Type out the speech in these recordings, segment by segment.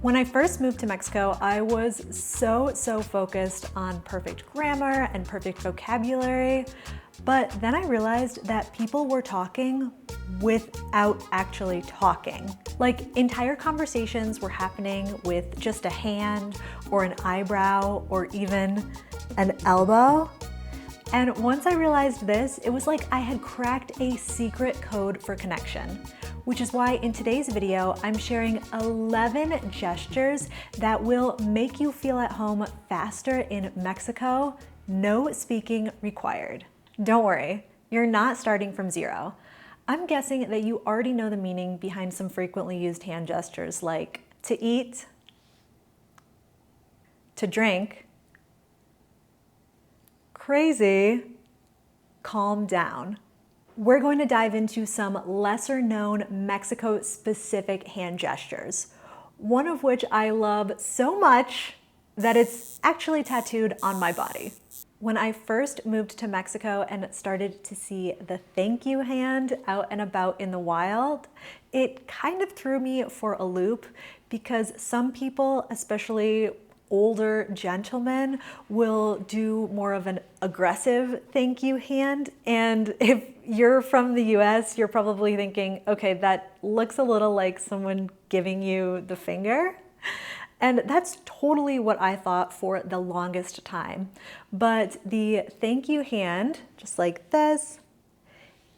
When I first moved to Mexico, I was so focused on perfect grammar and perfect vocabulary, but then I realized that people were talking without actually talking. Like, entire conversations were happening with just a hand or an eyebrow or even an elbow. And once I realized this, it was like I had cracked a secret code for connection, which is why in today's video, I'm sharing 11 gestures that will make you feel at home faster in Mexico, no speaking required. Don't worry, you're not starting from zero. I'm guessing that you already know the meaning behind some frequently used hand gestures like to eat, to drink, crazy, calm down. We're going to dive into some lesser known Mexico-specific hand gestures, one of which I love so much that it's actually tattooed on my body. When I first moved to Mexico and started to see the thank you hand out and about in the wild, it kind of threw me for a loop because some people, especially older gentlemen, will do more of an aggressive thank you hand. And if you're from the US, you're probably thinking, okay, that looks a little like someone giving you the finger. And that's totally what I thought for the longest time. But the thank you hand, just like this,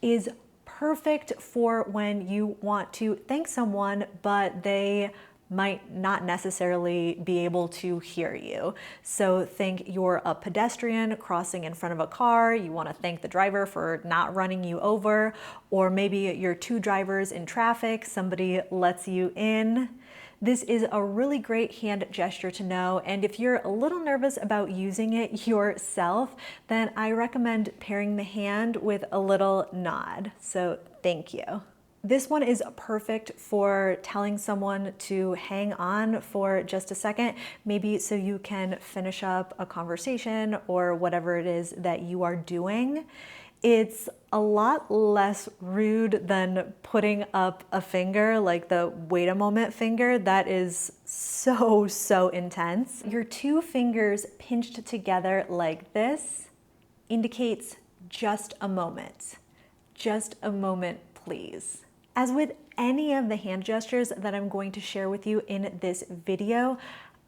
is perfect for when you want to thank someone, but they might not necessarily be able to hear you. So think you're a pedestrian crossing in front of a car, you want to thank the driver for not running you over, or maybe you're two drivers in traffic, somebody lets you in. This is a really great hand gesture to know, and if you're a little nervous about using it yourself, then I recommend pairing the hand with a little nod. So thank you. This one is perfect for telling someone to hang on for just a second, maybe so you can finish up a conversation or whatever it is that you are doing. It's a lot less rude than putting up a finger, like the wait a moment finger. That is so intense. Your two fingers pinched together like this indicates just a moment. Just a moment, please. As with any of the hand gestures that I'm going to share with you in this video,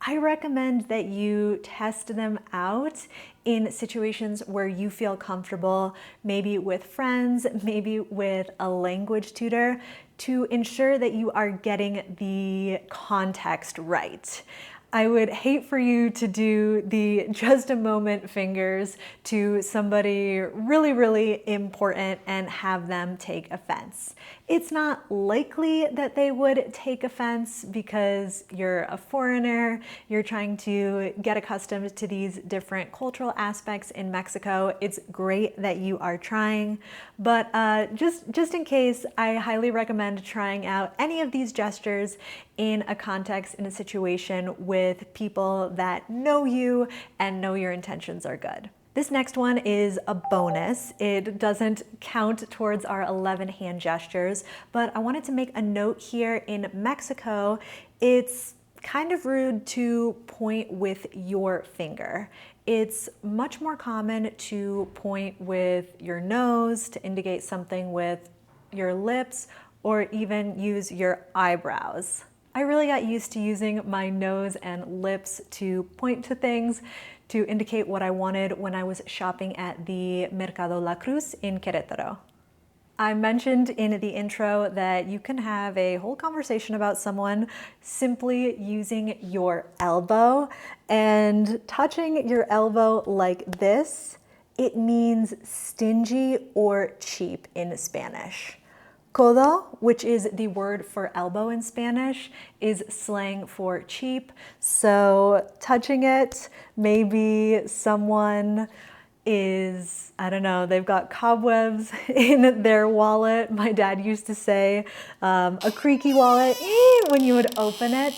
I recommend that you test them out in situations where you feel comfortable, maybe with friends, maybe with a language tutor, to ensure that you are getting the context right. I would hate for you to do the just a moment fingers to somebody really important and have them take offense. It's not likely that they would take offense because you're a foreigner, you're trying to get accustomed to these different cultural aspects in Mexico. It's great that you are trying, but just in case, I highly recommend trying out any of these gestures in a context, in a situation with people that know you and know your intentions are good. This next one is a bonus. It doesn't count towards our 11 hand gestures, but I wanted to make a note here. In Mexico, it's kind of rude to point with your finger. It's much more common to point with your nose, to indicate something with your lips, or even use your eyebrows. I really got used to using my nose and lips to point to things to indicate what I wanted when I was shopping at the Mercado La Cruz in Querétaro. I mentioned in the intro that you can have a whole conversation about someone simply using your elbow, and touching your elbow like this, it means stingy or cheap in Spanish. Codo, which is the word for elbow in Spanish, is slang for cheap. So touching it, maybe someone is, I don't know, they've got cobwebs in their wallet. My dad used to say a creaky wallet, when you would open it,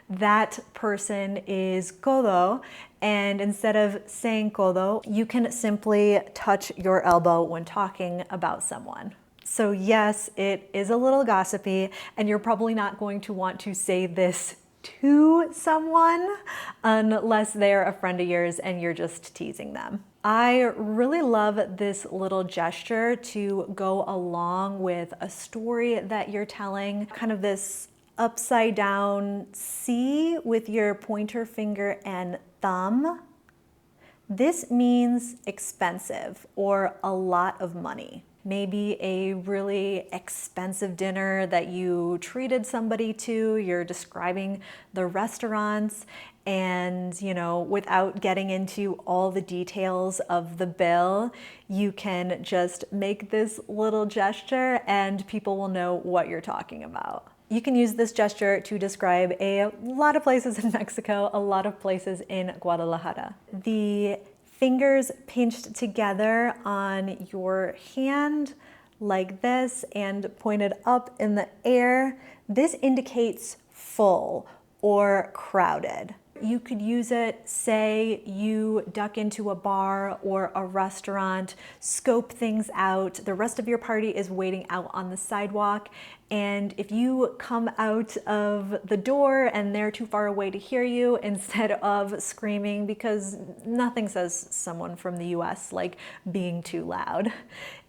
that person is codo. And instead of saying codo, you can simply touch your elbow when talking about someone. So yes, it is a little gossipy, and you're probably not going to want to say this to someone unless they're a friend of yours and you're just teasing them. I really love this little gesture to go along with a story that you're telling, kind of this upside down C with your pointer finger and thumb. This means expensive or a lot of money. Maybe a really expensive dinner that you treated somebody to, you're describing the restaurants, and without getting into all the details of the bill, you can just make this little gesture and people will know what you're talking about. You can use this gesture to describe a lot of places in Mexico, a lot of places in Guadalajara. The fingers pinched together on your hand like this and pointed up in the air, this indicates full or crowded. You could use it, say you duck into a bar or a restaurant, scope things out, the rest of your party is waiting out on the sidewalk, and if you come out of the door and they're too far away to hear you, instead of screaming, because nothing says someone from the US like being too loud,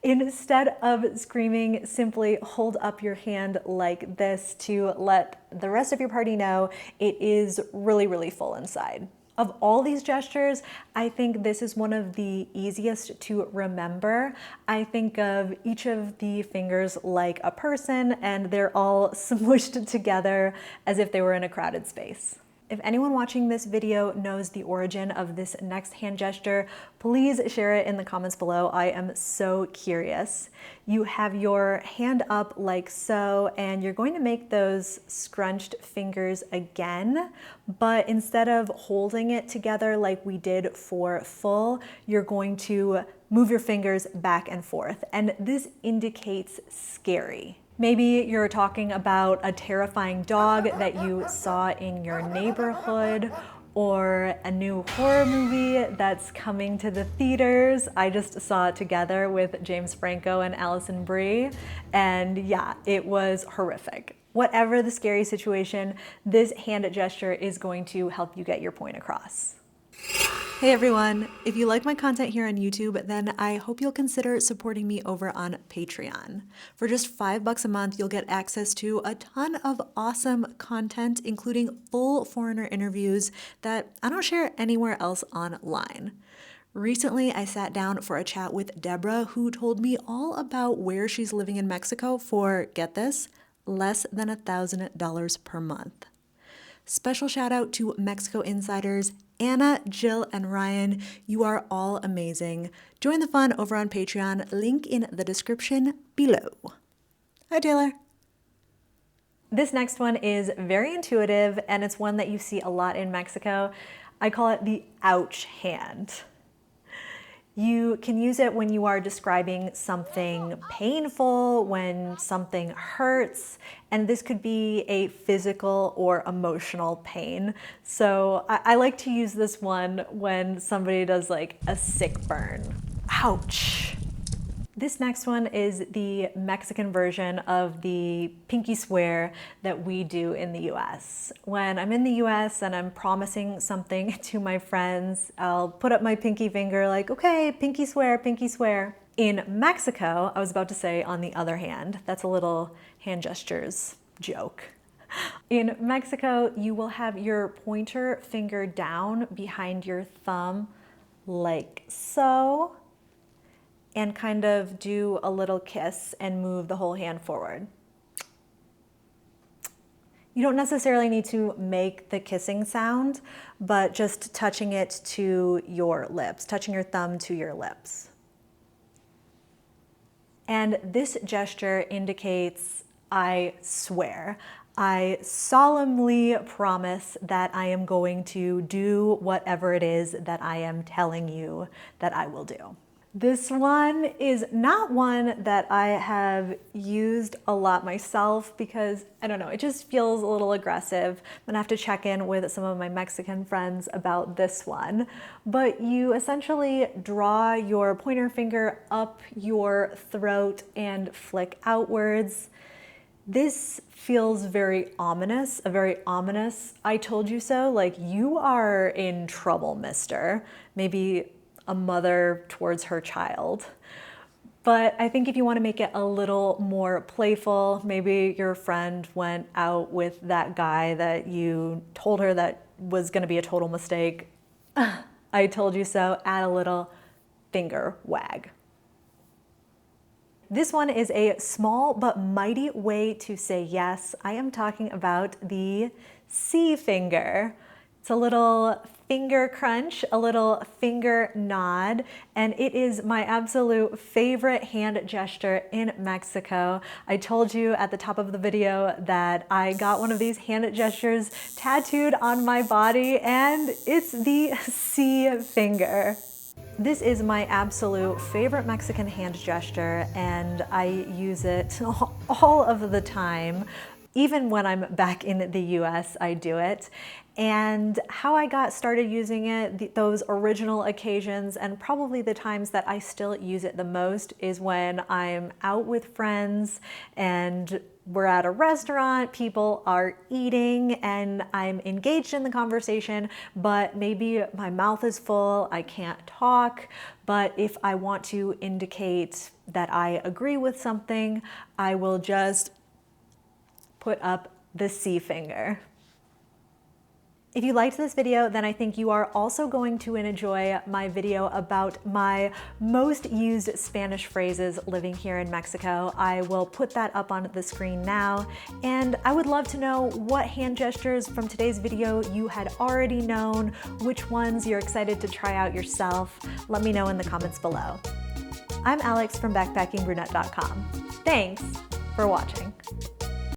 instead of screaming, simply hold up your hand like this to let the rest of your party know it is really, really full inside. Of all these gestures, I think this is one of the easiest to remember. I think of each of the fingers like a person and they're all smooshed together as if they were in a crowded space. If anyone watching this video knows the origin of this next hand gesture, please share it in the comments below. I am so curious. You have your hand up like so, and you're going to make those scrunched fingers again, but instead of holding it together like we did for full, you're going to move your fingers back and forth, and this indicates scary. Maybe you're talking about a terrifying dog that you saw in your neighborhood, or a new horror movie that's coming to the theaters. I just saw it together with James Franco and Alison Brie, and yeah, it was horrific. Whatever the scary situation, this hand gesture is going to help you get your point across. Hey everyone, if you like my content here on YouTube, then I hope you'll consider supporting me over on Patreon. For just $5 a month, you'll get access to a ton of awesome content, including full foreigner interviews that I don't share anywhere else online. Recently, I sat down for a chat with Deborah, who told me all about where she's living in Mexico for, get this, less than $1,000 per month. Special shout out to Mexico insiders Anna, Jill, and Ryan. You are all amazing. Join the fun over on Patreon, link in the description below. Hi, Taylor. This next one is very intuitive, and it's one that you see a lot in Mexico. I call it the ouch hand. You can use it when you are describing something painful, when something hurts, and this could be a physical or emotional pain. So I like to use this one when somebody does like a sick burn. Ouch. This next one is the Mexican version of the pinky swear that we do in the US. When I'm in the US and I'm promising something to my friends, I'll put up my pinky finger like, okay, pinky swear, pinky swear. In Mexico, I was about to say on the other hand, that's a little hand gestures joke. In Mexico, you will have your pointer finger down behind your thumb like so, and kind of do a little kiss and move the whole hand forward. You don't necessarily need to make the kissing sound, but just touching it to your lips, touching your thumb to your lips. And this gesture indicates, I swear. I solemnly promise that I am going to do whatever it is that I am telling you that I will do. This one is not one that I have used a lot myself because, I don't know, it just feels a little aggressive. I'm gonna have to check in with some of my Mexican friends about this one. But you essentially draw your pointer finger up your throat and flick outwards. This feels very ominous, a very ominous "I told you so," like you are in trouble, mister. Maybe a mother towards her child. But I think if you want to make it a little more playful, maybe your friend went out with that guy that you told her that was going to be a total mistake. I told you so, add a little finger wag. This one is a small but mighty way to say yes. I am talking about the C finger. It's a little finger crunch, a little finger nod, and it is my absolute favorite hand gesture in Mexico. I told you at the top of the video that I got one of these hand gestures tattooed on my body, and it's the C finger. This is my absolute favorite Mexican hand gesture, and I use it all of the time. Even when I'm back in the US, I do it. And how I got started using it, those original occasions, and probably the times that I still use it the most, is when I'm out with friends and we're at a restaurant, people are eating, and I'm engaged in the conversation, but maybe my mouth is full, I can't talk. But if I want to indicate that I agree with something, I will just put up the C finger. If you liked this video, then I think you are also going to enjoy my video about my most used Spanish phrases living here in Mexico. I will put that up on the screen now, and I would love to know what hand gestures from today's video you had already known, which ones you're excited to try out yourself. Let me know in the comments below. I'm Alex from backpackingbrunette.com. Thanks for watching.